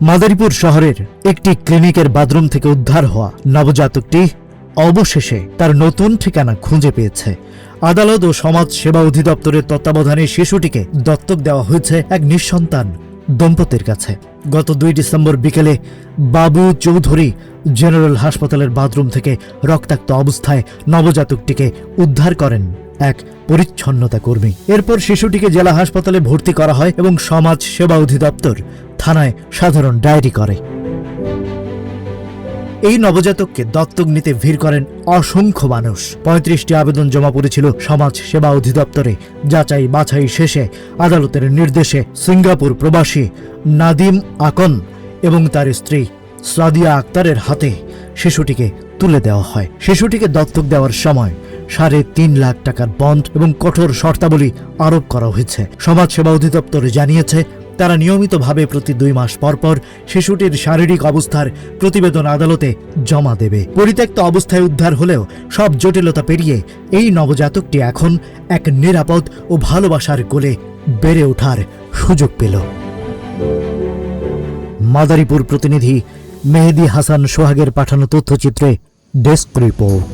মাদারীপুর শহরের একটি ক্লিনিকের বাথরুম থেকে উদ্ধার হওয়া নবজাতকটি অবশেষে তার নতুন ঠিকানা খুঁজে পেয়েছে। আদালত ও সমাজ সেবা অধিদপ্তরের তত্ত্বাবধানে শিশুটিকে দত্তক দেওয়া হয়েছে এক নিঃসন্তান দম্পতির কাছে। গত 2 ডিসেম্বর বিকেলে বাবু চৌধুরী জেনারেল হাসপাতালের বাথরুম থেকে রক্তাক্ত অবস্থায় নবজাতকটিকে উদ্ধার করেন এক পরিচ্ছন্নতা কর্মী। এরপর শিশুটিকে জেলা হাসপাতালে ভর্তি করা হয় এবং সমাজ সেবা অধিদপ্তর থানায় সাধারণ ডায়েরি করে। এই নবজাতককে দত্তক নিতে ভিড় করেন অসংখ্য মানুষ। 35টি আবেদন জমা পড়েছিল সমাজ সেবা অধিদপ্তরে। যাচাই বাছাই শেষে আদালতের নির্দেশে সিঙ্গাপুর প্রবাসী নাদিম আকন এবং তার স্ত্রী সাদিয়া আক্তারের হাতে শিশুটিকে তুলে দেওয়া হয়। শিশুটিকে দত্তক দেওয়ার সময় 3.5 লাখ টাকার বন্ড এবং কঠোর শর্তাবলী আরোপ করা হয়েছে। সমাজ সেবা অধিদপ্তর জানিয়েছে, তারা নিয়মিতভাবে প্রতি 2 মাস পর পর শিশুটির শারীরিক অবস্থার প্রতিবেদন আদালতে জমা দেবে। পরিত্যক্ত অবস্থায় উদ্ধার হলেও সব জটিলতা পেরিয়ে এই নবজাতকটি এখন এক নিরাপদ ও ভালোবাসার কোলে বেড়ে ওঠার সুযোগ পেল। মাদারীপুর প্রতিনিধি মেহেদী হাসান সোহাগের পাঠানো তথ্যচিত্রে ডেস্ক রিপোর্ট।